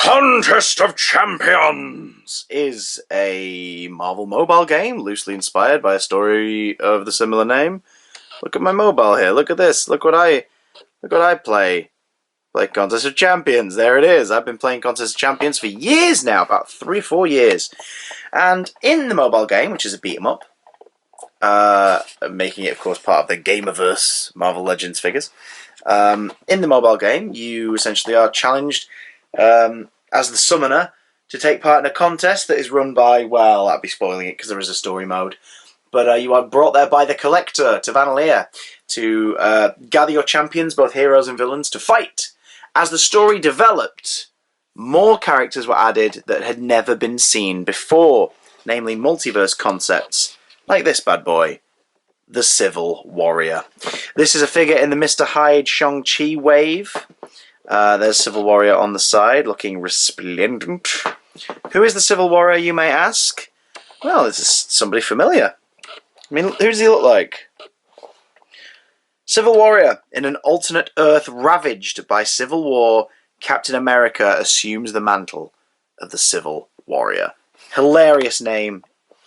Contest of Champions is a Marvel mobile game loosely inspired by a story of the similar name. Look at my mobile here. Look at this. Look what I play. Play Contest of Champions. There it is. I've been playing Contest of Champions for years now, about 3 or 4 years. And in the mobile game, which is a beat 'em up, making it, of course, part of the Gameverse Marvel Legends figures. In the mobile game, you essentially are challenged as the summoner to take part in a contest that is run by, well, I'd be spoiling it because there is a story mode, but you are brought there by the Collector to Vanalea to gather your champions, both heroes and villains, to fight. As the story developed, more characters were added that had never been seen before, namely multiverse concepts, like this bad boy, the Civil Warrior. This is a figure in the Mr. Hyde Shang-chi wave. There's Civil Warrior on the side, looking resplendent. Who is the Civil Warrior, you may ask? Well, this is somebody familiar. I mean, who does he look like? Civil Warrior. In an alternate Earth ravaged by civil war, Captain America assumes the mantle of the Civil Warrior. Hilarious name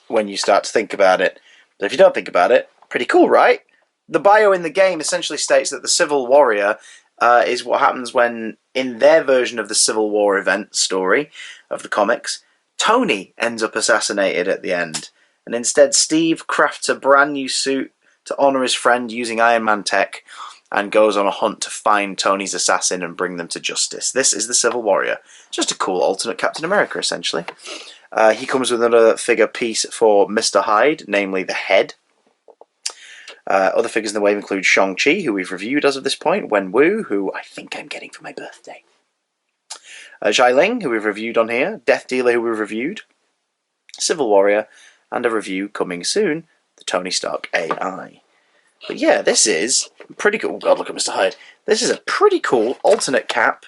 when you start to think about it. But if you don't think about it, pretty cool, right? The bio in the game essentially states that the Civil Warrior is what happens when, in their version of the Civil War event story of the comics, Tony ends up assassinated at the end. And instead, Steve crafts a brand new suit to honour his friend using Iron Man tech and goes on a hunt to find Tony's assassin and bring them to justice. This is the Civil Warrior. Just a cool alternate Captain America, essentially. He comes with another figure piece for Mr. Hyde, namely the head. Other figures in the wave include Shang-Chi, who we've reviewed as of this point, Wen-Wu, who I think I'm getting for my birthday, Xialing, who we've reviewed on here, Death Dealer, who we've reviewed, Civil Warrior, and a review coming soon, the Tony Stark AI. But yeah, this is pretty cool. Oh God, look at Mr. Hyde. This is a pretty cool alternate cap,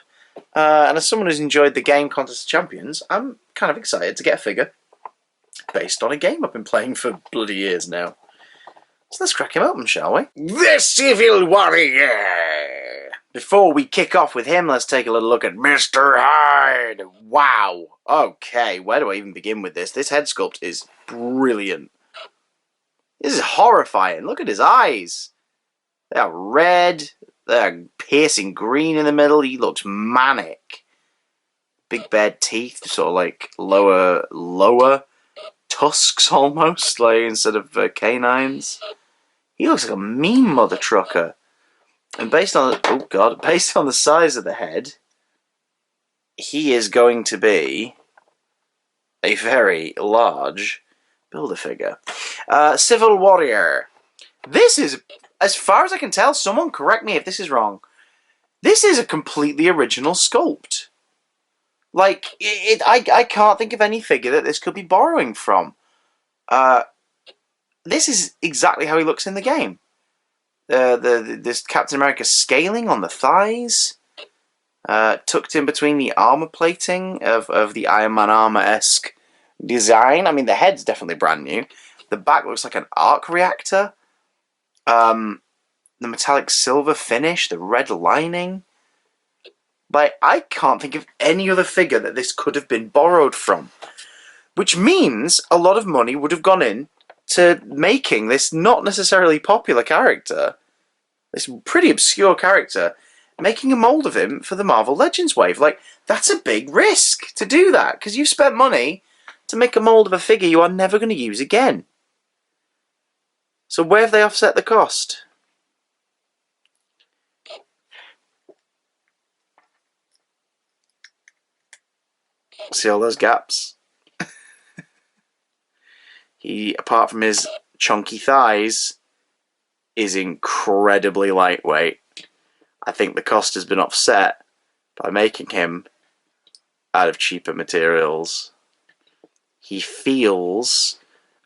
and as someone who's enjoyed the game Contest of Champions, I'm kind of excited to get a figure based on a game I've been playing for bloody years now. So let's crack him open, shall we? The Civil Warrior! Before we kick off with him, let's take a little look at Mr. Hyde. Wow. Okay, where do I even begin with this? This head sculpt is brilliant. This is horrifying. Look at his eyes. They are red. They're piercing green in the middle. He looks manic. Big bad teeth, sort of like lower tusks almost, like instead of canines. He looks like a mean mother trucker. And based on the size of the head, he is going to be a very large Build-A-Figure. Civil Warrior. This is, as far as I can tell, someone correct me if this is wrong, this is a completely original sculpt. Like, I can't think of any figure that this could be borrowing from. This is exactly how he looks in the game. This Captain America scaling on the thighs, tucked in between the armor plating of the Iron Man armor-esque design. I mean, the head's definitely brand new. The back looks like an arc reactor. The metallic silver finish, the red lining. Like, I can't think of any other figure that this could have been borrowed from. Which means a lot of money would have gone in to making this not necessarily popular character, this pretty obscure character, making a mold of him for the Marvel Legends wave. Like, that's a big risk to do that, because you've spent money to make a mold of a figure you are never going to use again. So where have they offset the cost? See all those gaps? He, apart from his chunky thighs, is incredibly lightweight. I think the cost has been offset by making him out of cheaper materials. He feels,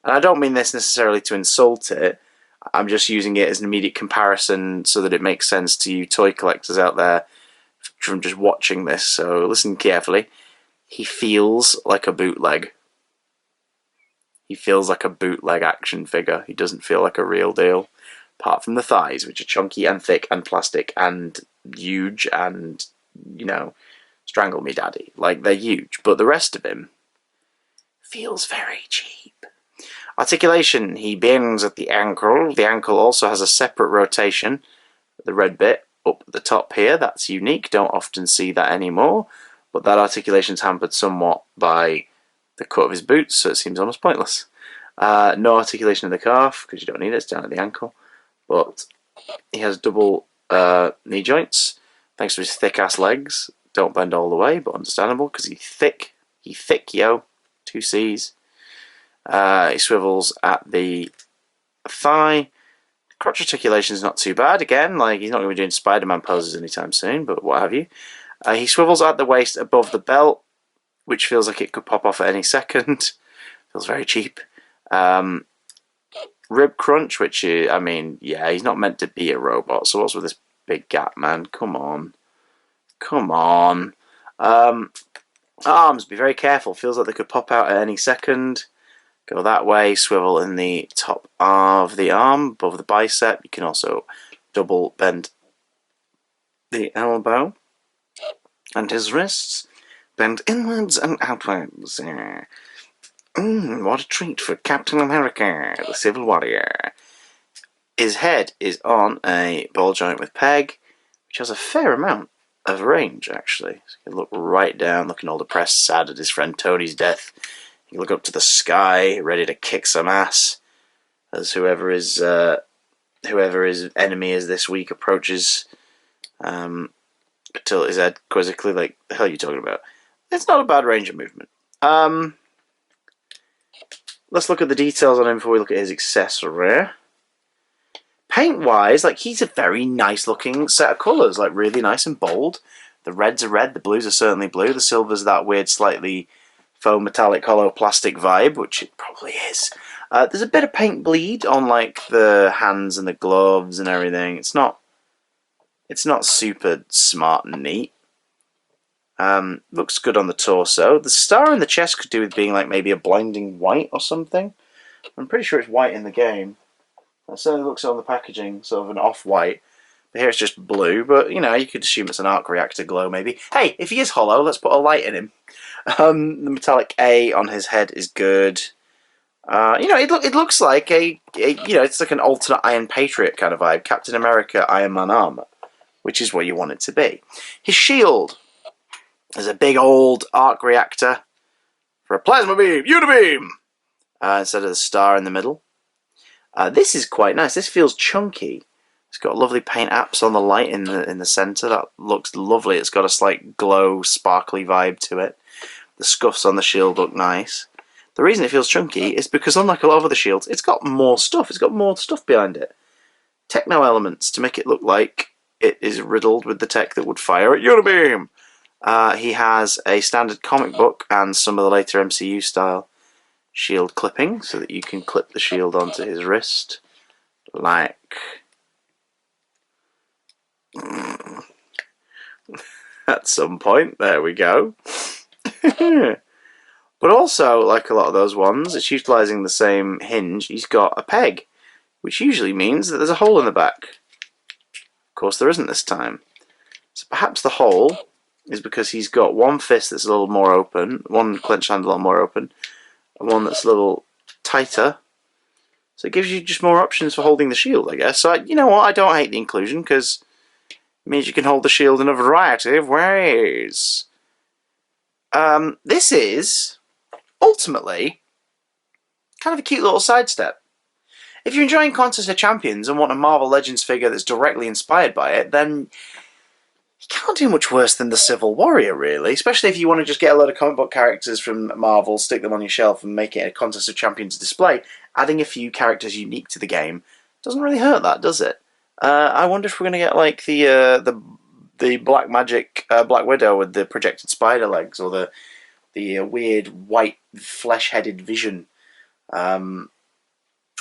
and I don't mean this necessarily to insult it, I'm just using it as an immediate comparison so that it makes sense to you toy collectors out there from just watching this, so listen carefully. He feels like a bootleg. He feels like a bootleg action figure. He doesn't feel like a real deal. Apart from the thighs, which are chunky and thick and plastic and huge and, you know, Strangle Me Daddy. Like, they're huge, but the rest of him feels very cheap. Articulation, he bends at the ankle. The ankle also has a separate rotation. The red bit up at the top here, that's unique. Don't often see that anymore. But that articulation's hampered somewhat by the cut of his boots, so it seems almost pointless. No articulation in the calf, because you don't need it, it's down at the ankle. But he has double knee joints, thanks to his thick-ass legs. Don't bend all the way, but understandable, because he's thick. He's thick, yo. 2 C's. He swivels at the thigh. Crotch articulation is not too bad. Again, like, he's not going to be doing Spider-Man poses anytime soon, but what have you. He swivels at the waist above the belt, which feels like it could pop off at any second. Feels very cheap. Rib crunch, which is, I mean, yeah, he's not meant to be a robot, so what's with this big gap, man? Come on. Come on. Arms, be very careful. Feels like they could pop out at any second. Go that way, swivel in the top of the arm, above the bicep. You can also double bend the elbow and his wrists. Bend inwards and outwards. What a treat for Captain America, the Civil Warrior. His head is on a ball joint with peg, which has a fair amount of range, actually. So you can look right down, looking all depressed, sad at his friend Tony's death. You look up to the sky, ready to kick some ass, as whoever his enemy is this week approaches. Until his head quizzically, like, the hell are you talking about? It's not a bad range of movement. Let's look at the details on him before we look at his accessory. Paint-wise, like, he's a very nice-looking set of colours, like, really nice and bold. The reds are red, the blues are certainly blue, the silver's that weird, slightly faux metallic hollow plastic vibe, which it probably is. There's a bit of paint bleed on, like, the hands and the gloves and everything. It's not super smart and neat. Looks good on the torso. The star in the chest could do with being like maybe a blinding white or something. I'm pretty sure it's white in the game. That certainly looks on the packaging, sort of an off-white. But here it's just blue, but you know, you could assume it's an arc reactor glow maybe. Hey, if he is hollow, let's put a light in him. The metallic A on his head is good. You know, it looks like you know, it's like an alternate Iron Patriot kind of vibe. Captain America, Iron Man armor, which is what you want it to be. His shield. There's a big old arc reactor for a plasma beam, unibeam, instead of the star in the middle. This is quite nice. This feels chunky. It's got lovely paint apps on the light in the center. That looks lovely. It's got a slight glow, sparkly vibe to it. The scuffs on the shield look nice. The reason it feels chunky is because, unlike a lot of other shields, it's got more stuff. It's got more stuff behind it. Techno elements to make it look like it is riddled with the tech that would fire at unibeam. He has a standard comic book and some of the later MCU style shield clipping, so that you can clip the shield onto his wrist, like at some point. There we go. But also, like a lot of those ones, it's utilising the same hinge. He's got a peg, which usually means that there's a hole in the back. Of course, there isn't this time. So perhaps the hole is because he's got one fist that's a little more open, one clenched hand a little more open, and one that's a little tighter. So it gives you just more options for holding the shield, I guess. So, you know what, I don't hate the inclusion, because it means you can hold the shield in a variety of ways. This is, ultimately, kind of a cute little sidestep. If you're enjoying Contest of Champions and want a Marvel Legends figure that's directly inspired by it, then you can't do much worse than the Civil Warrior, really. Especially if you want to just get a load of comic book characters from Marvel, stick them on your shelf, and make it a Contest of Champions display. Adding a few characters unique to the game doesn't really hurt that, does it? I wonder if we're going to get like the Black Magic Black Widow with the projected spider legs, or the weird white flesh-headed Vision.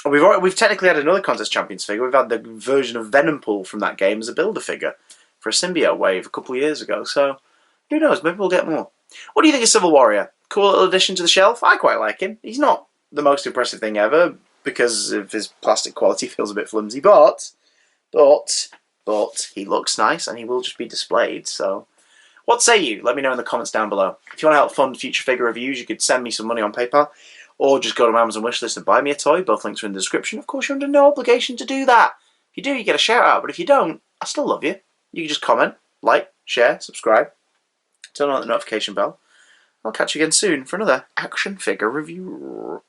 We've technically had another Contest Champions figure. We've had the version of Venompool from that game as a builder figure for a symbiote wave a couple of years ago, so who knows, maybe we'll get more. What do you think of Civil Warrior? Cool little addition to the shelf? I quite like him. He's not the most impressive thing ever, because of his plastic quality, feels a bit flimsy, but he looks nice, and he will just be displayed, so What say you? Let me know in the comments down below. If you want to help fund future figure reviews, you could send me some money on PayPal, or just go to my Amazon wishlist and buy me a toy. Both links are in the description. Of course, you're under no obligation to do that. If you do, you get a shout out, but if you don't, I still love you. You can just comment, like, share, subscribe, turn on the notification bell. I'll catch you again soon for another action figure review.